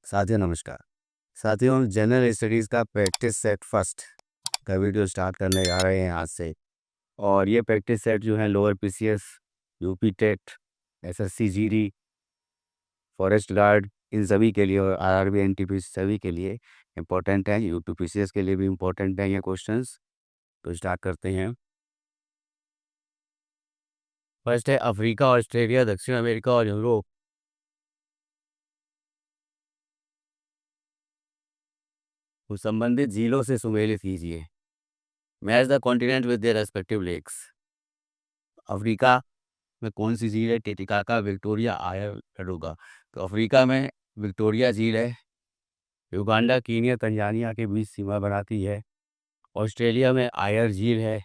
साथियों नमस्कार। साथियों, हम जनरल स्टडीज़ का प्रैक्टिस सेट फर्स्ट का वीडियो स्टार्ट करने जा रहे हैं आज से। और ये प्रैक्टिस सेट जो है lower PCS, UP TET, SSC GD, forest guard, इन सभी के लिए और आरआरबी एनटीपीसी सभी के लिए इम्पोर्टेंट है। यूपी पीसीएस के लिए भी इम्पोर्टेंट है ये क्वेश्चंस। तो स्टार्ट करते हैं। फर्स्ट है अफ्रीका, ऑस्ट्रेलिया, दक्षिण अमेरिका और यूरोप को संबंधित झीलों से सुमेलित कीजिए। Match the continent with their respective lakes. Africa में कौन सी झील है? Titicaca, Victoria, Eyre, Ladoga. तो अफ्रीका में विक्टोरिया झील है। युगांडा, कीनिया, तंजानिया के बीच सीमा बनाती है। ऑस्ट्रेलिया में आयर झील है।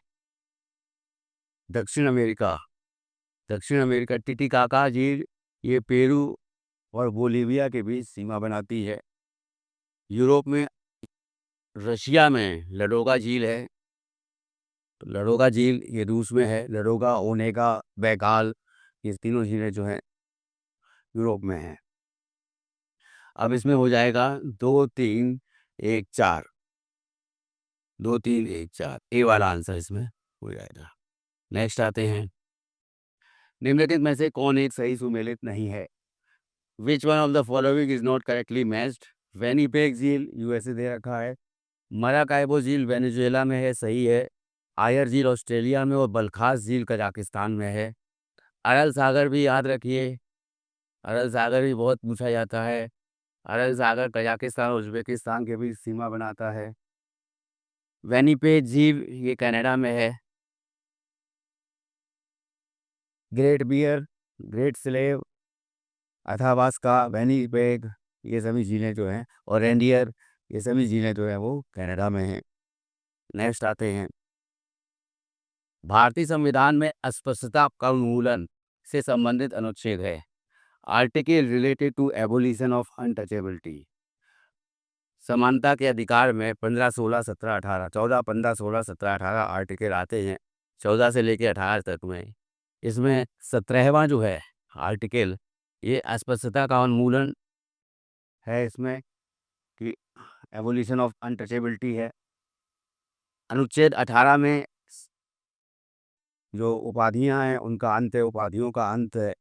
दक्षिण अमेरिका टिटिकाका झील, ये पेरू और बोलीविया के बीच सीमा बनाती है। यूरोप में रशिया में लडोगा झील है। तो लडोगा झील ये रूस में है। लडोगा, ओनेगा, बैकाल, ये तीनों झीलें जो हैं यूरोप में हैं। अब इसमें हो जाएगा 2 3 1 4, 2 3 1 4 ए वाला आंसर इसमें हो जाएगा। नेक्स्ट आते हैं। निम्नलिखित में से कौन एक सही सुमेलित नहीं है? Which one of the following is not correctly matched? Winnipeg झील यूएसए दे रखा है। मराकाइबो झील वेनेजुएला में है, सही है। आयर झील ऑस्ट्रेलिया में और बलखास झील कजाकिस्तान में है। अरल सागर भी याद रखिए, अरल सागर भी बहुत पूछा जाता है। अरल सागर कजाकिस्तान और उज्बेकिस्तान के बीच सीमा बनाता है। वेनिपेग झील ये कनाडा में है। Great Bear, Great Slave, Athabasca, Winnipeg, ये सभी झीलें जो हैं, और रेंडियर, ये सभी झीलें जो हैं वो कनाडा में हैं। नेक्स्ट आते हैं। भारतीय संविधान में अस्पृश्यता का उन्मूलन से संबंधित अनुच्छेद है। Article related to abolition of untouchability. समानता के अधिकार में 15, 16, 17, 18, 14, 15, 16, 17, 18 आर्टिकल आते हैं 14 से लेकर 18 तक में। इसमें 17वां जो है आर्टिकल, ये अस्पृश्यता का उन्मूलन है इसमें, कि एबोलिशन ऑफ अनटचेबिलिटी है। अनुच्छेद 18 में जो उपाधियां हैं उनका अंत है, उपाधियों का अंत है।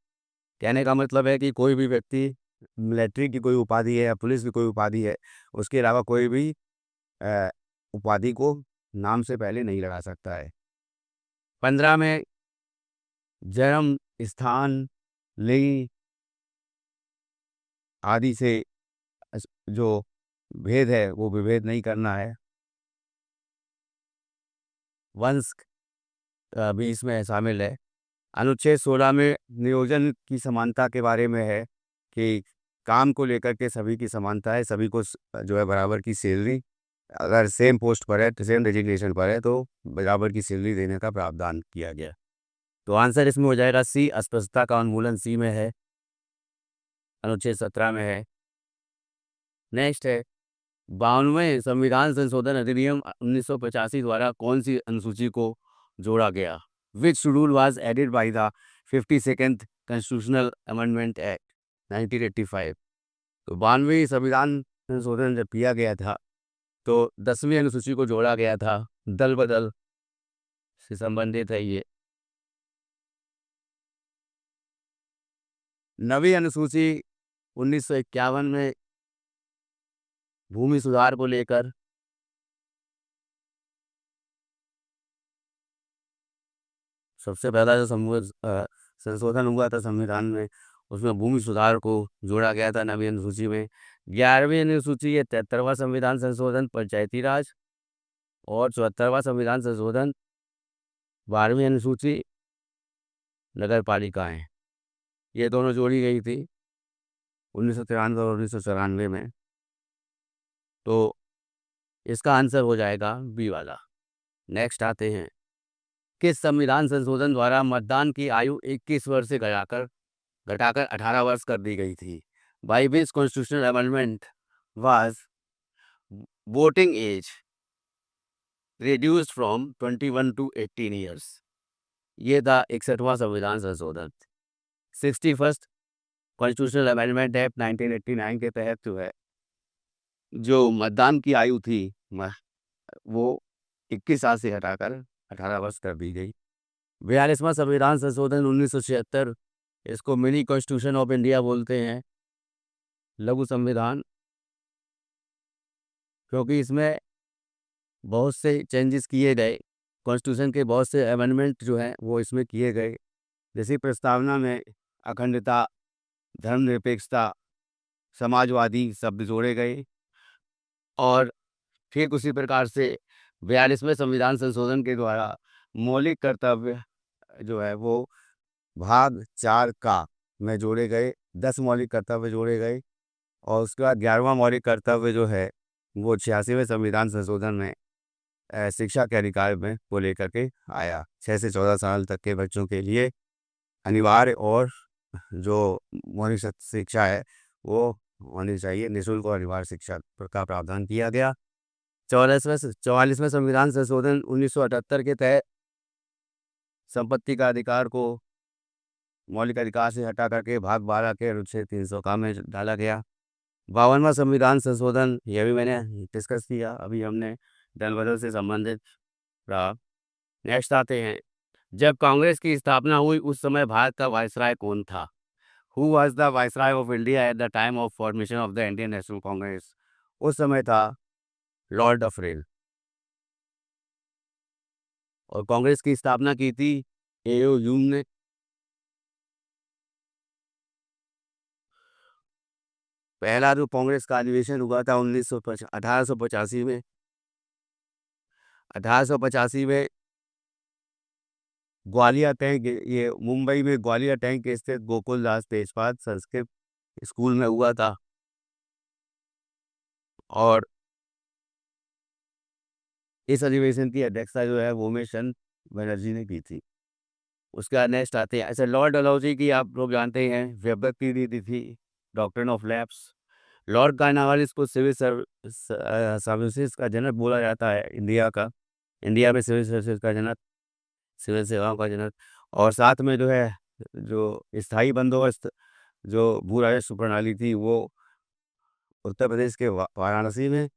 कहने का मतलब है कि कोई भी व्यक्ति, मिलिट्री की कोई उपाधि है या पुलिस की कोई उपाधि है, उसके अलावा कोई भी उपाधि को नाम से पहले नहीं लगा सकता है। 15 में जन्म स्थान, लिंग आदि से जो भेद है वो विभेद नहीं करना है। वंश भी इसमें शामिल है। अनुच्छेद 16 में नियोजन की समानता के बारे में है, कि काम को लेकर के सभी की समानता है, सभी को जो है बराबर की सैलरी, अगर सेम पोस्ट पर है, सेम डेजिग्नेशन पर है, तो बराबर की सैलरी देने का प्रावधान किया गया। तो आंसर इसमें हो जाएगा सी, अस्पृश्यता का उन्मूलन सी में है, अनुच्छेद 17 में है। नेक्स्ट है 52वें संविधान संशोधन अधिनियम 1985 द्वारा कौन सी अनुसूची को जोड़ा गया? Which schedule was added by the 52nd constitutional amendment act 1985। तो 92 संविधान संशोधन जब किया गया था तो 10वीं अनुसूची को जोड़ा गया था। दल बदल से संबंधित है ये। 9वीं अनुसूची 1951 में भूमि सुधार को लेकर सबसे पहला जो संशोधन हुआ था संविधान में, उसमें भूमि सुधार को जोड़ा गया था 9वीं अनुसूची में। 11वीं अनुसूची ये 73वां संविधान संशोधन पंचायती राज, और 74वां संविधान संशोधन 12वीं अनुसूची नगर पालिकाएं, ये दोनों जोड़ी गई थी 1993 और 1994 में। तो इसका आंसर हो जाएगा बी वाला। नेक्स्ट आते हैं। किस संविधान संशोधन द्वारा मतदान की आयु 21 वर्ष से घटाकर 18 वर्ष कर दी गई थी? By which constitutional amendment was voting age reduced from 21 to 18 years? ये था 61वां संविधान संशोधन। 61st कॉन्स्टिट्यूशनल अमेंडमेंट एक्ट 1989 के तहत जो है जो मतदान की आयु थी वो 21 साल से हटाकर 18 वर्ष कर दी गई। 42वां संविधान संशोधन 1976, इसको मिनी कॉन्स्टिट्यूशन ऑफ इंडिया बोलते हैं, लघु संविधान, क्योंकि इसमें बहुत से चेंजेस किए गए। कॉन्स्टिट्यूशन के बहुत से अमेंडमेंट जो हैं वो इसमें किए गए। जैसे प्रस्तावना में अखंडता, धर्मनिरपेक्षता, समाजवादी शब्द जोड़े गए। और ठीक उसी प्रकार से 42वें संविधान संशोधन के द्वारा मौलिक कर्तव्य जो है वो भाग 4 का में जोड़े गए, 10 मौलिक कर्तव्य जोड़े गए। और उसके बाद 11वां मौलिक कर्तव्य जो है वो 86वें संविधान संशोधन में शिक्षा के अधिकार में को लेकर के आया। 6 से 14 साल तक के बच्चों के लिए अनिवार्य और जो मौलिक शिक्षा है वो होनी चाहिए, निःशुल्क और अनिवार्य शिक्षा का प्रावधान किया गया। 44वें संविधान संशोधन 1978 के तहत संपत्ति का अधिकार को मौलिक अधिकार से हटा करके भाग 12 के अनुच्छेद 300 का में डाला गया। 52वां संविधान संशोधन, यह भी मैंने डिस्कस किया, अभी हमने दल बदल से संबंधित रहा। नेक्स्ट आते हैं, जब कांग्रेस की स्थापना हुई उस समय भारत का वायसराय कौन था? Who was the viceroy of India at the time of formation of the Indian National Congress? उस समय था लॉर्ड डफरेल। और कांग्रेस की स्थापना की थी एओ ह्यूम ने। पहला जो कांग्रेस का अधिवेशन हुआ था 1885 में। 1885 में ग्वालियर टैंक, ये मुंबई में ग्वालियर टैंक स्थित गोकुल दास तेजपाल संस्कृत स्कूल में हुआ था। और इस अधिवेशन की अध्यक्षता जो है वो उमेशचंद बनर्जी ने की थी। उसके बाद नेक्स्ट आते हैं, ऐसे लॉर्ड डलहौजी की आप लोग जानते हैं व्युत्पत्ति दी थी doctrine of lapse. Lord Cornwallis को सिविल सर्विसेज का जनक बोला जाता है, इंडिया का। इंडिया में सिविल सर्विसेज का जनक, सिविल सेवाओं का जनक। और साथ में जो है जो स्थायी बंदोबस्त जो भू राजस्व प्रणाली थी वो उत्तर प्रदेश के वाराणसी में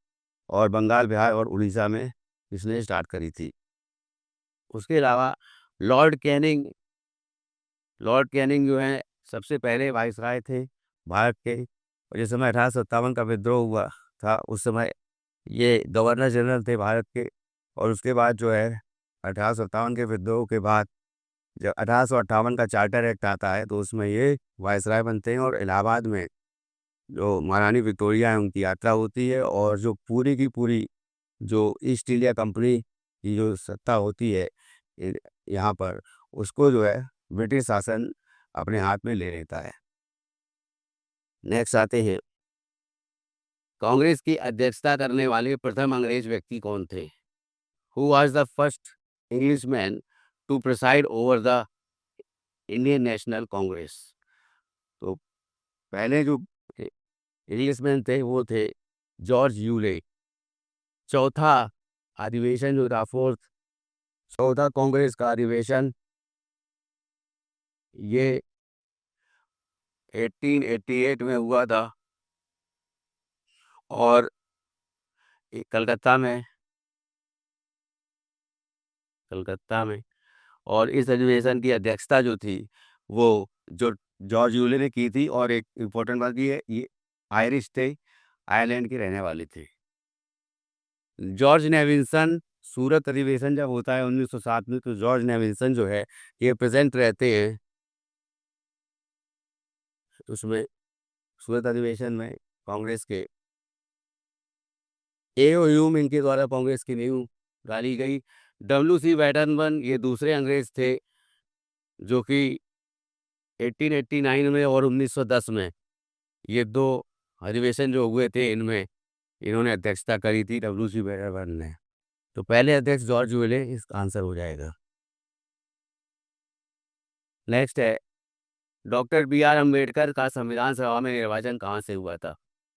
और बंगाल, बिहार और उड़ीसा में इसने स्टार्ट करी थी। उसके अलावा लॉर्ड कैनिंग, लॉर्ड कैनिंग जो है सबसे पहले वाइसराय थे भारत के। और जिस समय 1857 का विद्रोह हुआ था उस समय ये गवर्नर जनरल थे भारत के। और उसके बाद जो है 1857 के विद्रोह के बाद जब 1858 का चार्टर एक्ट आता है तो उसमें ये वायसराय बनते हैं। और इलाहाबाद में जो महारानी विक्टोरिया है उनकी यात्रा होती है। और जो पूरी की पूरी जो ईस्ट इंडिया कंपनी की जो सत्ता होती है यहाँ पर, उसको जो है ब्रिटिश शासन अपने हाथ में ले लेता है। नेक्स्ट आते हैं, कांग्रेस की अध्यक्षता करने वाले प्रथम अंग्रेज व्यक्ति कौन थे? Who was the first Englishman to preside over the Indian National Congress? तो पहले जो इंग्लिशमैन थे वो थे जॉर्ज यूले। चौथा अधिवेशन जो था, चौथा कांग्रेस का अधिवेशन, ये 1888 में हुआ था और कलकत्ता में, और इस अधिवेशन की अध्यक्षता जो थी वो जो जॉर्ज यूले ने की थी। और एक इम्पोर्टेंट बात ये आयरिश थे, आयरलैंड के रहने वाले थे। जॉर्ज नेविल्सन, सूरत अधिवेशन जब होता है 1907 में, तो जॉर्ज नेविल्सन जो है ये प्रेजेंट रहते हैं उसमें, सूरत अधिवेशन में कांग्रेस के। एओ ह्यूम इनके द्वारा कांग्रेस की नींव डाली गई। WC बैटनबर्न ये दूसरे अंग्रेज थे जो कि 1889 में और 1910 में ये दो अधिवेशन जो हुए थे इनमें इन्होंने अध्यक्षता करी थी, WC बैटनबर्न ने। तो पहले अध्यक्ष जॉर्ज यूले इसका आंसर हो जाएगा। नेक्स्ट है, डॉक्टर B.R. अम्बेडकर का संविधान सभा में निर्वाचन कहाँ से हुआ था?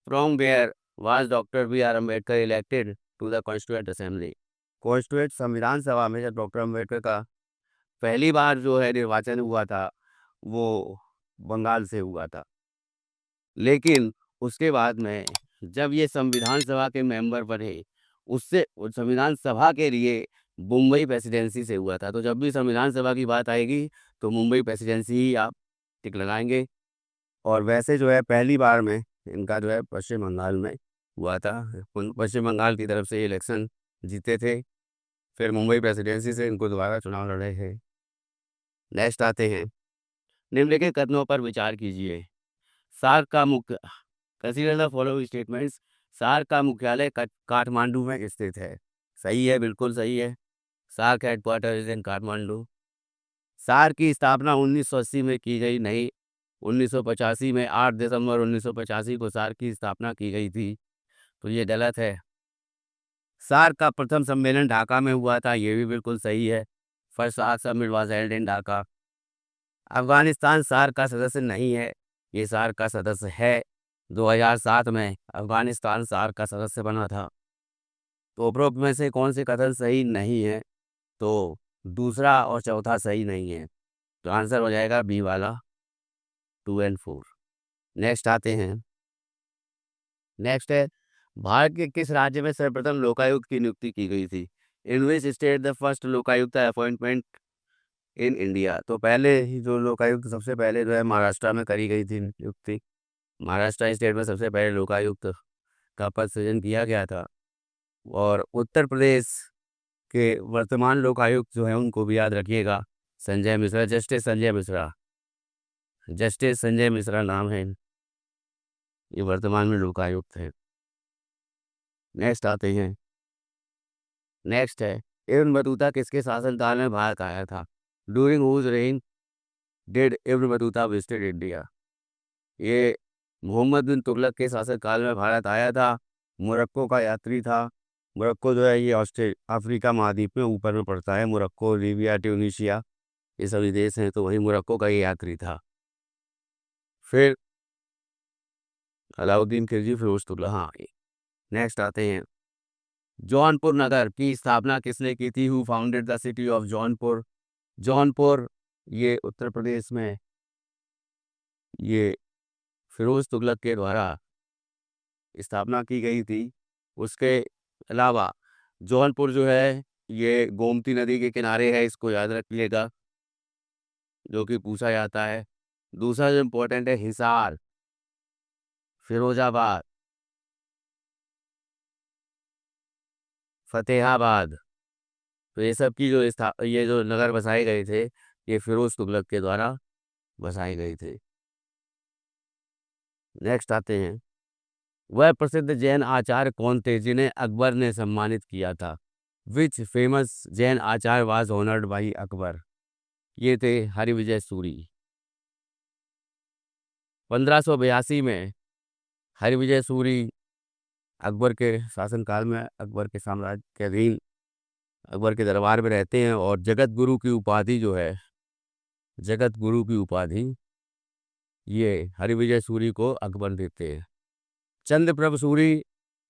From where was doctor B.R. Ambedkar elected to the constituent assembly? Constituent संविधान सभा में जब डॉक्टर अम्बेडकर का पहली बार जो है निर्वाचन हुआ था वो बंगाल से हुआ था। लेकिन उसके बाद में जब ये संविधान सभा के मेंबर बने, उससे उस संविधान सभा के लिए मुंबई प्रेसिडेंसी से हुआ था। तो जब भी संविधान सभा की बात आएगी तो मुंबई प्रेसिडेंसी ही आप टिक लगाएंगे। और वैसे जो है पहली बार में इनका जो है पश्चिम बंगाल में हुआ था। पश्चिम बंगाल की तरफ से इलेक्शन जीते थे, फिर मुंबई प्रेसिडेंसी से इनको दोबारा चुनाव लड़े थे। नेक्स्ट आते हैं, निम्नलिखित कथनों पर विचार कीजिए। सार्क का मुख्य consider the following statements. SAARC का मुख्यालय काठमांडू में स्थित है। सही है, बिल्कुल सही है। SAARC headquarter is in Kathmandu. SAARC की स्थापना 1980 में की गई नहीं, 1985 में 8 दिसंबर 1985 को सार्क की स्थापना की गई थी। तो ये गलत है। सार्क का प्रथम सम्मेलन ढाका में हुआ था, ये भी बिल्कुल सही है। First SAARC summit was held in Dhaka. Afghanistan SAARC का सदस्य नहीं है, ये सार्क का सदस्य है। 2007 में अफगानिस्तान सार्क का सदस्य बना था। तो उपरोक्त में से कौन से कथन सही नहीं है? तो दूसरा और चौथा सही नहीं है। तो आंसर हो जाएगा बी वाला, 2 और 4। नेक्स्ट आते हैं। नेक्स्ट है, भारत के किस राज्य में सर्वप्रथम लोकायुक्त की नियुक्ति की गई थी? In which state the first Lokayukta appointment in India? तो पहले ही जो लोकायुक्त सबसे पहले जो है महाराष्ट्र में करी गई थी नियुक्ति। महाराष्ट्र स्टेट में सबसे पहले लोकायुक्त का पद सृजन किया गया था। और उत्तर प्रदेश के वर्तमान लोकायुक्त जो है उनको भी याद रखिएगा, संजय मिश्रा, जस्टिस संजय मिश्रा। जस्टिस संजय मिश्रा नाम है, ये वर्तमान में लोकायुक्त है। नेक्स्ट आते हैं। नेक्स्ट है, इब्न बतूता किसके शासनकाल में भारत आया था? During whose reign did Ibn Battuta visited India? ये मोहम्मद बिन तुगलक के शासनकाल में भारत आया था। मोरक्को का यात्री था। मोरक्को जो है ये अफ्रीका महाद्वीप में ऊपर में पड़ता है। मोरक्को, लीबिया, ट्यूनीशिया, ये सभी देश हैं, तो वही मोरक्को का ये यात्री था। फिर अलाउद्दीन खिलजी, फिरोज तुगलक। हाँ, नेक्स्ट आते हैं। जौनपुर नगर की स्थापना किसने की थी? Who founded the city of Jaunpur? Jaunpur ये उत्तर प्रदेश में ये फिरोज तुगलक के द्वारा स्थापना की गई थी। उसके अलावा जौनपुर जो है ये गोमती नदी के किनारे है, इसको याद रखिएगा, जो कि पूछा जाता है। दूसरा जो इम्पोर्टेंट है, हिसार, फिरोजाबाद, फतेहाबाद। तो ये सब की जो ये जो नगर बसाए गए थे, ये फिरोज तुगलक के द्वारा बसाए गए थे। नेक्स्ट आते हैं। वह प्रसिद्ध जैन आचार्य कौन थे जिन्हें अकबर ने सम्मानित किया था? Which famous Jain Acharya was honoured by Akbar? ये थे हरिविजय सूरी। 1582 में हरिविजय सूरी अकबर के शासनकाल में, अकबर के साम्राज्य के अधीन, अकबर के दरबार में रहते हैं। और जगत गुरु की उपाधि जो है, जगत गुरु की उपाधि ये हरिविजय सूरी को अकबर देते हैं। चंद्रप्रभ सूरी,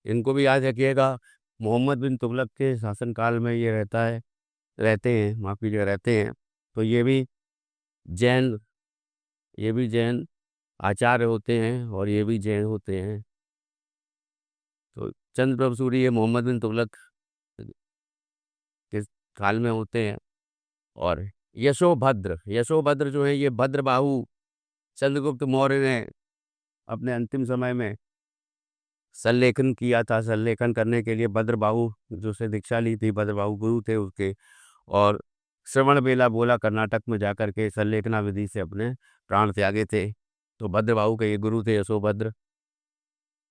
इनको भी याद रखिएगा, मोहम्मद बिन तुगलक के शासनकाल में ये रहते हैं, माफ कीजिएगा, रहते हैं। तो जैन ये भी जैन आचार्य होते हैं और ये भी जैन होते हैं। तो चंद्रप्रभ सूरी ये मोहम्मद बिन तुगलक के काल में होते हैं। और यशोभद्र, यशोभद्र जो है ये भद्रबाहु चंद्रगुप्त मौर्य ने अपने अंतिम समय में संलेखन किया था। संलेखन करने के लिए भद्रबाहु जो से दीक्षा ली थी, भद्रबाहु गुरु थे उसके। और श्रवण बेला बोला कर्नाटक में जाकर के संलेखना विधि से अपने प्राण त्यागे थे। तो भद्रबाहु के ये गुरु थे, यशोभद्र,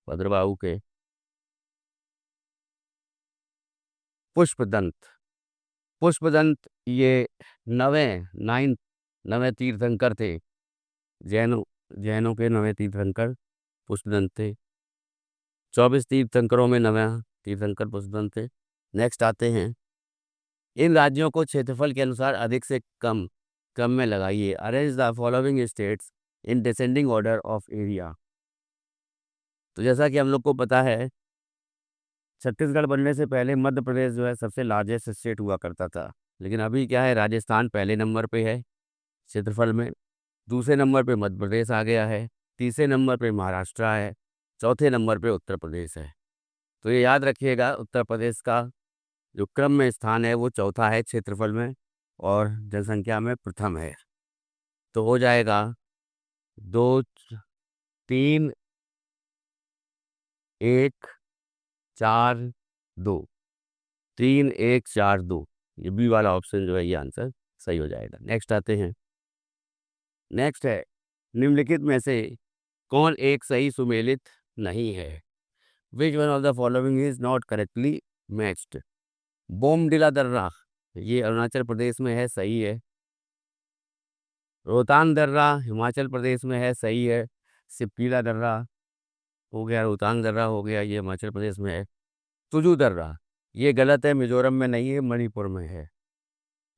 भद्रबाहु के। पुष्पदंत, पुष्पदंत ये नवे तीर्थंकर थे। जैनों जैनों के नवे तीर्थंकर पुष्पदंत थे। 24 तीर्थंकरों में नवे तीर्थंकर पुष्पदंत थे। नेक्स्ट आते हैं। इन राज्यों को क्षेत्रफल के अनुसार अधिक से कम क्रम में लगाइए। Arrange the following states in descending order of area. तो जैसा कि हम लोग को पता है, छत्तीसगढ़ बनने से पहले मध्य प्रदेश जो है सबसे लार्जेस्ट स्टेट हुआ करता था। लेकिन अभी क्या है, राजस्थान पहले नंबर पे है क्षेत्रफल में। दूसरे नंबर पे मध्य प्रदेश आ गया है। तीसरे नंबर पे महाराष्ट्र है। चौथे नंबर पे उत्तर प्रदेश है। तो ये याद रखिएगा, उत्तर प्रदेश का जो क्रम में स्थान है वो चौथा है क्षेत्रफल में, और जनसंख्या में प्रथम है। तो हो जाएगा 2 3 1 4 2, 3 1 4 2, ये बी वाला ऑप्शन जो है ये आंसर सही हो जाएगा। नेक्स्ट आते हैं। नेक्स्ट है, निम्नलिखित में से कौन एक सही सुमेलित नहीं है? Which one of the following is not correctly matched? Bomdila दर्रा, ये अरुणाचल प्रदेश में है, सही है। रोहतांग दर्रा हिमाचल प्रदेश में है, सही है। सिप्पीला दर्रा हो गया, रोहतांग दर्रा हो गया, ये हिमाचल प्रदेश में है। तुजू दर्रा, ये गलत है, मिजोरम में नहीं है, मणिपुर में है।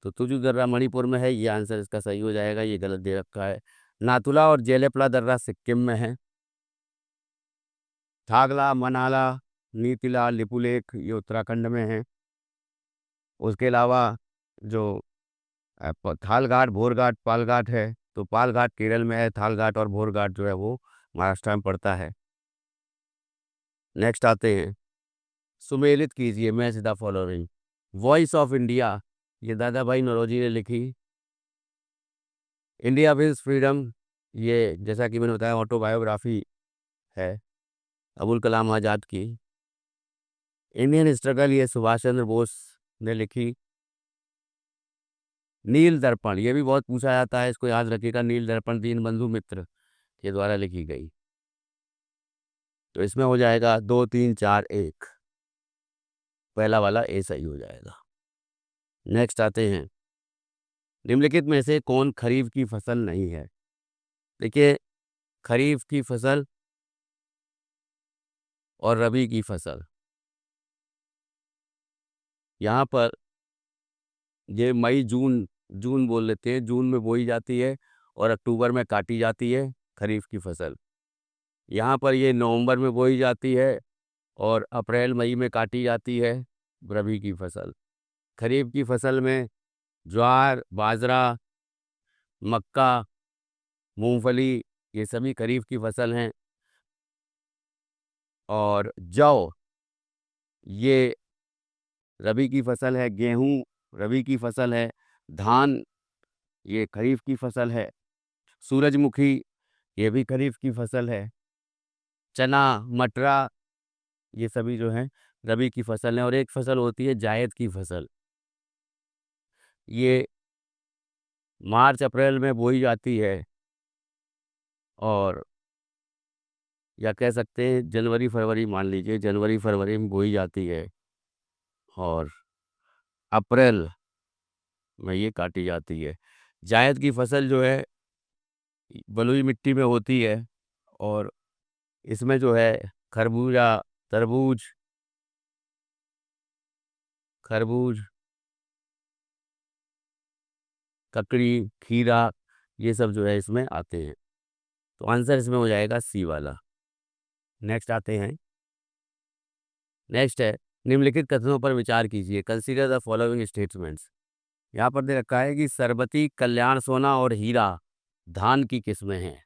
तो तुजू दर्रा मणिपुर में है, ये आंसर इसका सही हो जाएगा, ये गलत दे रखा है। नाथुला और जेलेपला दर्रा सिक्किम में है। थागला, मनाला, नीतिला, लिपुलेख ये उत्तराखंड में है। उसके अलावा जो थालघाट, भोरघाट, पालघाट है, तो पालघाट केरल में है, थालघाट और भोरघाट जो है वो महाराष्ट्र में पड़ता है। नेक्स्ट आते हैं, सुमेलित कीजिए मैं सीधा फॉलोइंग। वॉइस ऑफ इंडिया, ये दादा भाई नौरोजी ने लिखी। इंडिया विल्स फ्रीडम, ये जैसा कि मैंने बताया ऑटोबायोग्राफी है अबुल कलाम आज़ाद की। इंडियन स्ट्रगल, ये सुभाष चंद्र बोस ने लिखी। नील दर्पण, ये भी बहुत पूछा जाता है, इसको याद रखिएगा। नील दर्पण दीनबंधु मित्र के द्वारा लिखी गई। तो इसमें हो जाएगा 2 3 4 1, पहला वाला ए सही हो जाएगा। नेक्स्ट आते हैं, निम्नलिखित में से कौन खरीफ की फसल नहीं है? देखिए, खरीफ की फसल और रबी की फसल, यहाँ पर ये मई जून, जून बोल लेते हैं, जून में बोई जाती है और अक्टूबर में काटी जाती है खरीफ की फसल। यहाँ पर ये नवंबर में बोई जाती है और अप्रैल मई में काटी जाती है रबी की फसल। खरीफ की फसल में ज्वार, बाजरा, मक्का, मूंगफली, ये सभी खरीफ की फसल हैं। और जौ, ये रबी की फसल है। गेहूं रबी की फसल है। धान, ये खरीफ की फसल है। सूरजमुखी, ये भी खरीफ की फसल है। चना, मटरा, ये सभी जो हैं रबी की फसल है। और एक फसल होती है जायद की फसल, ये मार्च अप्रैल में बोई जाती है और या कह सकते हैं जनवरी फरवरी, मान लीजिए जनवरी फरवरी में बोई जाती है और अप्रैल में ये काटी जाती है। जायद की फसल जो है बलुई मिट्टी में होती है और इसमें जो है खरबूजा, तरबूज, खरबूज, ककड़ी, खीरा, ये सब जो है इसमें आते हैं। तो आंसर इसमें हो जाएगा सी वाला। नेक्स्ट आते हैं। नेक्स्ट है, निम्नलिखित कथनों पर विचार कीजिए। Consider the following statements. यहाँ पर दे रखा है कि सरबती, कल्याण सोना और हीरा धान की किस्में हैं।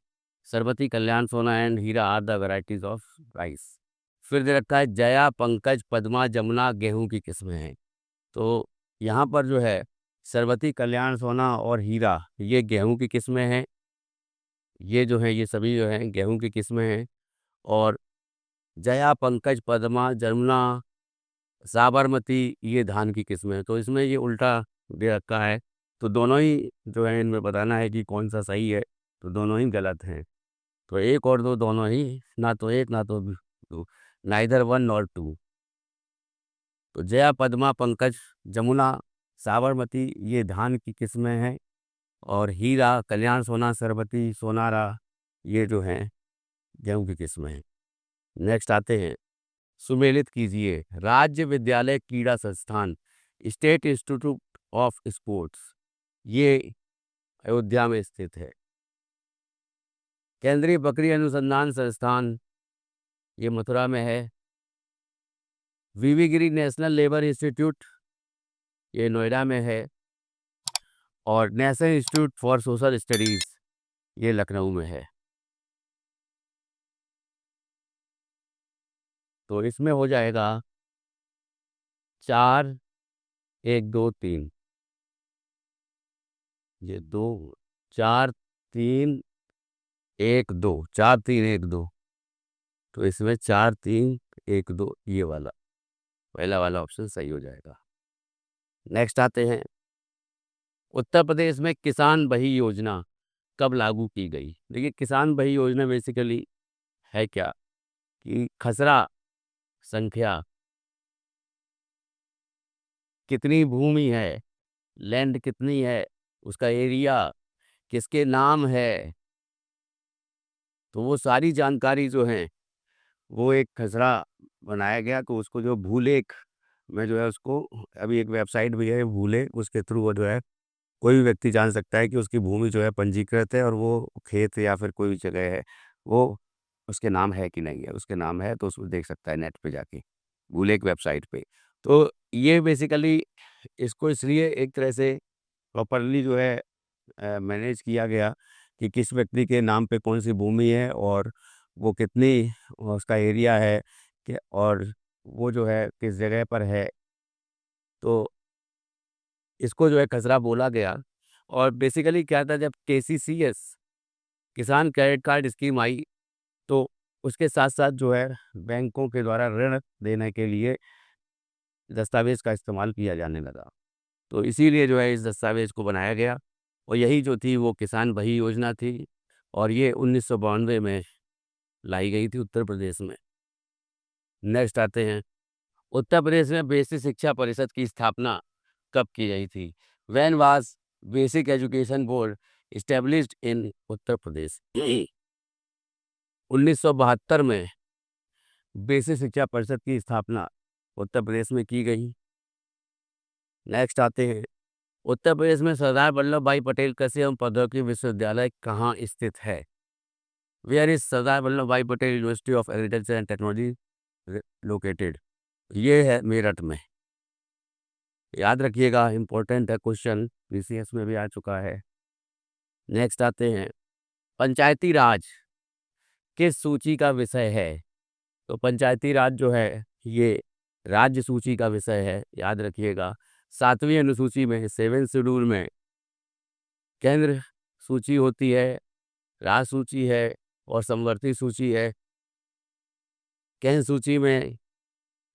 Sarbati, Kalyan Sona and Heera are the varieties of rice. फिर दे रखा है जया, पंकज, पद्मा, जमुना गेहूं की किस्में हैं। तो यहाँ पर जो है सरबती, कल्याण सोना और हीरा ये गेहूं की किस्में हैं। ये जो है ये सभी जो हैं गेहूं की किस्में हैं। और जया, पंकज, पद्मा, जमुना, साबरमती ये धान की किस्में हैं। तो इसमें ये उल्टा दे रखा है, तो दोनों ही जो है इनमें बताना है कि कौन सा सही है। तो दोनों ही गलत हैं। तो एक और दो दोनों ही, ना तो एक ना तो दो, नाइदर वन नॉर टू। तो जया, पद्मा, पंकज, जमुना, साबरमती ये धान की किस्में हैं और हीरा, कल्याण सोना, सरबती, सोनारा ये जो हैं गेहूं की किस्में हैं। नेक्स्ट आते हैं, सुमेलित कीजिए। राज्य विद्यालय क्रीड़ा संस्थान, स्टेट इंस्टीट्यूट ऑफ स्पोर्ट्स, ये अयोध्या में स्थित है। केंद्रीय बकरी अनुसंधान संस्थान, ये मथुरा में है। वीवी गिरी नेशनल लेबर इंस्टीट्यूट, ये नोएडा में है। और national institute for social studies, ये लखनऊ में है। तो इसमें हो जाएगा 4 1 2 3, ये 2 4 3 1 2, 4 3 1 2, तो इसमें 4 3 1 2 ये वाला पहला वाला ऑप्शन सही हो जाएगा। नेक्स्ट आते हैं, उत्तर प्रदेश में किसान बही योजना कब लागू की गई। देखिए, किसान बही योजना बेसिकली है क्या कि खसरा संख्या, कितनी भूमि है, लैंड कितनी है, उसका एरिया किसके नाम है, तो वो सारी जानकारी जो है वो एक खसरा बनाया गया। तो उसको जो भूलेख में जो है उसको, अभी एक वेबसाइट भी है भूलेख, उसके थ्रू वो जो है कोई भी व्यक्ति जान सकता है कि उसकी भूमि जो है पंजीकृत है और वो खेत या फिर कोई भी जगह है वो उसके नाम है कि नहीं है। उसके नाम है तो उसको देख सकता है नेट पे जाके, भूलेख वेबसाइट पे। तो ये बेसिकली इसको इसलिए एक तरह से प्रॉपरली जो है मैनेज किया गया कि किस व्यक्ति के नाम पे कौन सी भूमि है और वो कितनी उसका एरिया है और वो जो है किस जगह पर है। तो इसको जो है खसरा बोला गया। और बेसिकली क्या था, जब केसीसीएस किसान क्रेडिट कार्ड स्कीम आई तो उसके साथ साथ जो है बैंकों के द्वारा ऋण देने के लिए दस्तावेज का इस्तेमाल किया जाने लगा। तो इसीलिए जो है इस दस्तावेज को बनाया गया और यही जो थी वो किसान बही योजना थी और ये 1992 में लाई गई थी उत्तर प्रदेश में। नेक्स्ट आते हैं, उत्तर प्रदेश में बेसिक शिक्षा परिषद की स्थापना कब की गई थी। When was basic education board established in Uttar Pradesh. 1972 में बेसिक शिक्षा परिषद की स्थापना उत्तर प्रदेश में की गई। नेक्स्ट आते हैं, उत्तर प्रदेश में सरदार वल्लभ भाई पटेल कृषि एवं प्रौद्योगिकी विश्वविद्यालय कहाँ स्थित है। वेयर इज सरदार वल्लभ भाई Patel university of agriculture and technology located. ये है मेरठ में। याद रखिएगा, इंपॉर्टेंट है क्वेश्चन, बीसीएस में भी आ चुका है। नेक्स्ट आते हैं, पंचायती राज किस सूची का विषय है। तो पंचायती राज जो है ये राज्य सूची का विषय है, याद रखिएगा। 7वीं अनुसूची में, 7 शेड्यूल में केंद्र सूची होती है, राज्य सूची है और समवर्ती सूची है। केंद्र सूची में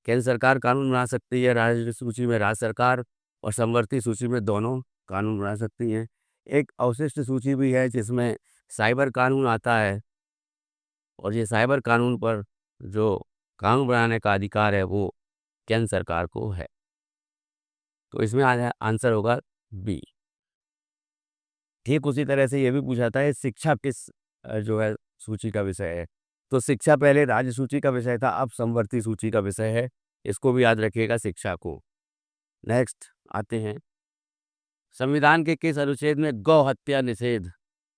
केंद्र सरकार कानून बना सकती है, राज्य सूची में राज्य सरकार, और समवर्ती सूची में दोनों कानून बना सकती हैं। एक अवशिष्ट सूची भी है जिसमें साइबर कानून आता है और ये साइबर कानून पर जो कानून बनाने का अधिकार है वो केंद्र सरकार को है। तो इसमें आंसर होगा बी। ठीक उसी तरह से ये भी पूछा था, शिक्षा किस जो है सूची का विषय है। तो शिक्षा पहले राज्य सूची का विषय था, अब समवर्ती सूची का विषय है। इसको भी याद रखिएगा, शिक्षा को। नेक्स्ट आते हैं, संविधान के किस अनुच्छेद में गौ हत्या निषेध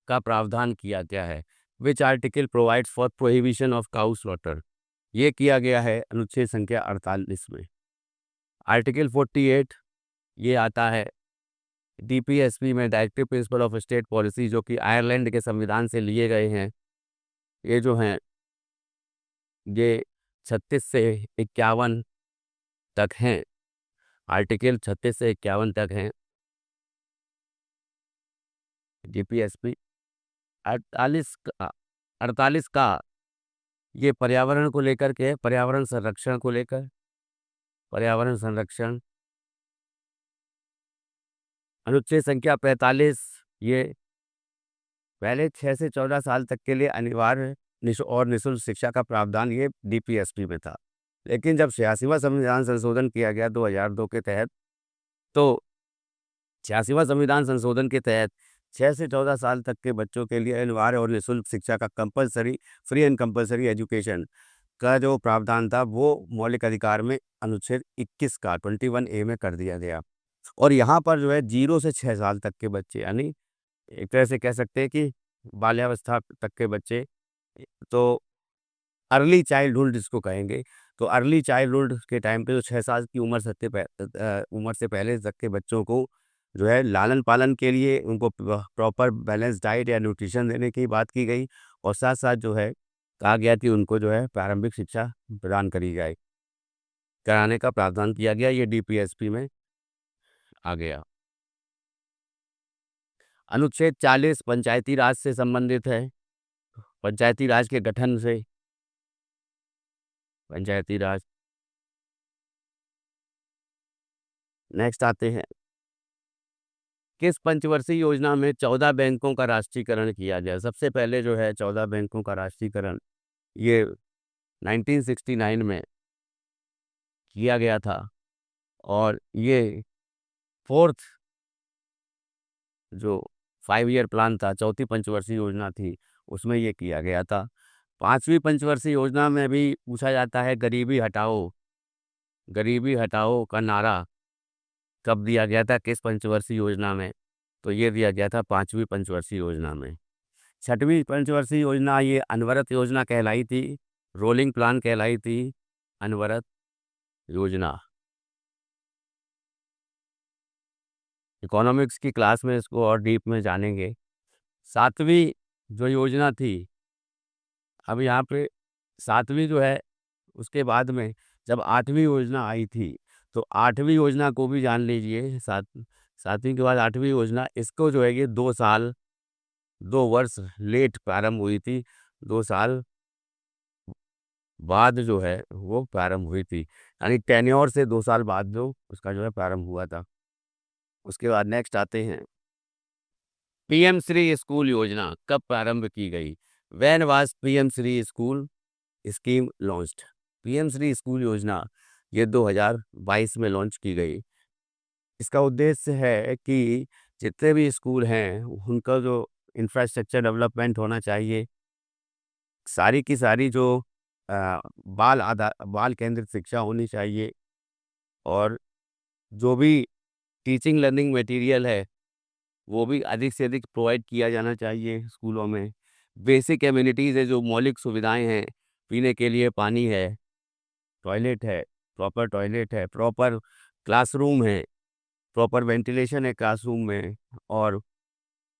का प्रावधान किया गया है। Which article provides for prohibition of cow slaughter. ये किया गया है अनुच्छेद संख्या 48 में। आर्टिकल 48 ये आता है डीपीएसपी में, directive principle of state policy, जो कि आयरलैंड के संविधान से लिए गए हैं। ये जो हैं ये 36 से 51 तक हैं, आर्टिकल 36 से 51 तक हैं डीपीएसपी। 48 का ये पर्यावरण को लेकर के, पर्यावरण संरक्षण को लेकर, पर्यावरण संरक्षण। अनुच्छेद संख्या 45 ये पहले 6 से 14 साल तक के लिए अनिवार्य और निःशुल्क शिक्षा का प्रावधान ये डीपीएसपी में था। लेकिन जब 86वां संविधान संशोधन किया गया 2002 के तहत, तो 86वां संविधान संशोधन के तहत 6 से 14 साल तक के बच्चों के लिए अनिवार्य और निःशुल्क शिक्षा का compulsory, free and compulsory education का जो प्रावधान था वो मौलिक अधिकार में अनुच्छेद 21 का 21A में कर दिया गया। और यहाँ पर जो है 0 से 6 साल तक के बच्चे, यानी एक तरह से कह सकते हैं कि बाल्यावस्था तक के बच्चे, तो अर्ली चाइल्डहुड जिसको कहेंगे, तो अर्ली चाइल्डहुड के टाइम पे जो 6 साल की उम्र से पहले तक के बच्चों को जो है लालन पालन के लिए उनको प्रॉपर बैलेंस डाइट या न्यूट्रिशन देने की बात की गई। और साथ साथ जो है कहा गया कि उनको जो है प्रारंभिक शिक्षा प्रदान करी जाए, कराने का प्रावधान किया गया। ये डीपीएसपी में आ गया। अनुच्छेद 40 पंचायती राज से संबंधित है। पंचायती राज के गठन से, पंचायती राज। नेक्स्ट आते हैं, किस पंचवर्षीय योजना में 14 बैंकों का राष्ट्रीयकरण किया गया? सबसे पहले जो है 14 बैंकों का राष्ट्रीयकरण ये 1969 में किया गया था, और ये फोर्थ जो 5 ईयर प्लान था, चौथी पंचवर्षीय योजना थी, उसमें ये किया गया था। 5वीं पंचवर्षीय योजना में भी पूछा जाता है, गरीबी हटाओ, गरीबी हटाओ का नारा कब दिया गया था, किस पंचवर्षीय योजना में? तो ये दिया गया था 5वीं पंचवर्षीय योजना में। 6वीं पंचवर्षीय योजना ये अनवरत योजना कहलाई थी, रोलिंग प्लान कहलाई थी, अनवरत योजना। इकोनॉमिक्स की क्लास में इसको और डीप में जानेंगे। 7वीं जो योजना थी, अब यहाँ पे 7वीं जो है, उसके बाद में जब 8वीं योजना आई थी, तो 8वीं योजना को भी जान लीजिए। 7वीं के बाद 8वीं योजना, इसको जो है ये 2 साल 2 वर्ष लेट प्रारंभ हुई थी, 2 साल बाद जो है वो प्रारंभ हुई थी, यानी टेन्योर से 2 साल बाद जो उसका जो है प्रारंभ हुआ था। उसके बाद नेक्स्ट आते हैं, पीएम श्री स्कूल योजना कब प्रारंभ की गई? When was PM Shri school scheme launched? PM Shri school योजना ये 2022 में लॉन्च की गई। इसका उद्देश्य है कि जितने भी स्कूल हैं उनका जो इंफ्रास्ट्रक्चर डेवलपमेंट होना चाहिए, सारी की सारी जो बाल केंद्रित शिक्षा होनी चाहिए, और जो भी टीचिंग लर्निंग मटेरियल है वो भी अधिक से अधिक प्रोवाइड किया जाना चाहिए स्कूलों में। बेसिक एमिनिटीज़ है, जो मौलिक सुविधाएं हैं, पीने के लिए पानी है, टॉयलेट है, प्रॉपर टॉयलेट है, प्रॉपर क्लासरूम है, प्रॉपर वेंटिलेशन है क्लासरूम में, और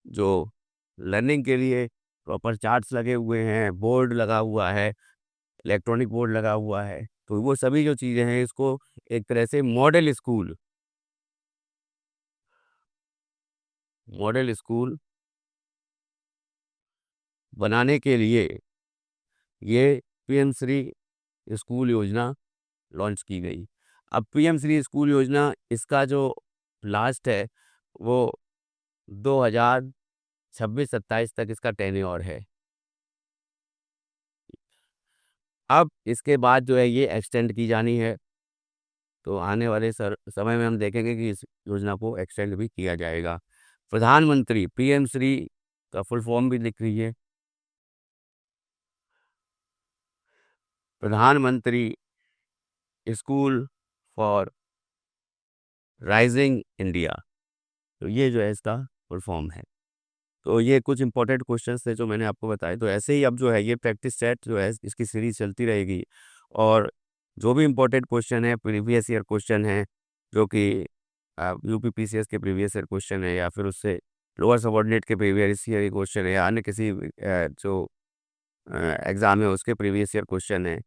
जो लर्निंग के लिए प्रॉपर चार्ट्स लगे हुए हैं, बोर्ड लगा हुआ है, इलेक्ट्रॉनिक बोर्ड लगा हुआ है, तो वो सभी जो चीज़ें हैं, इसको एक तरह से मॉडल स्कूल बनाने के लिए ये पीएम श्री स्कूल योजना लॉन्च की गई। अब पीएम श्री स्कूल योजना, इसका जो लास्ट है वो 2026-27 तक इसका टेन्योर है। अब इसके बाद जो है ये एक्सटेंड की जानी है, तो आने वाले समय में हम देखेंगे कि इस योजना को एक्सटेंड भी किया जाएगा। प्रधानमंत्री पीएम श्री का फुल फॉर्म भी लिख लीजिए, प्रधानमंत्री स्कूल फॉर राइजिंग इंडिया। तो ये जो है इसका फुल फॉर्म है। तो ये कुछ इंपॉर्टेंट क्वेश्चंस थे जो मैंने आपको बताए। तो ऐसे ही अब जो है ये प्रैक्टिस सेट जो है इसकी सीरीज चलती रहेगी, और जो भी इंपॉर्टेंट क्वेश्चन है, प्रीवियस ईयर क्वेश्चन है, जो कि यूपीपीसीएस के प्रीवियस ईयर क्वेश्चन है, या फिर उससे लोअर सबऑर्डिनेट के प्रीवियस ईयर क्वेश्चन है, या अन्य किसी जो एग्ज़ाम है उसके प्रीवियस ईयर क्वेश्चन है,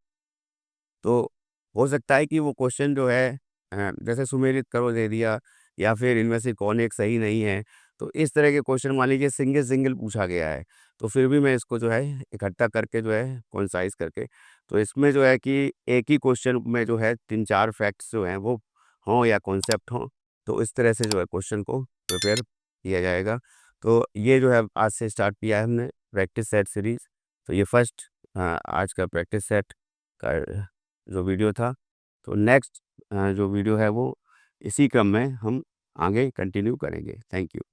तो हो सकता है कि वो क्वेश्चन जो है जैसे सुमेलित करो दे दिया, या फिर इनमें से कौन एक सही नहीं है, तो इस तरह के क्वेश्चन मान लीजिए सिंगल सिंगल पूछा गया है, तो फिर भी मैं इसको जो है इकट्ठा करके जो है कॉन्साइज करके, तो इसमें जो है कि एक ही क्वेश्चन में जो है 3-4 फैक्ट्स जो हैं वो हों या कॉन्सेप्ट हों, तो इस तरह से जो है क्वेश्चन को प्रिपेयर किया जाएगा। तो ये जो है आज से स्टार्ट किया है हमने प्रैक्टिस सेट सीरीज़। तो ये फर्स्ट आज का प्रैक्टिस सेट का जो वीडियो था। तो नेक्स्ट जो वीडियो है वो इसी क्रम में हम आगे कंटिन्यू करेंगे। Thank you.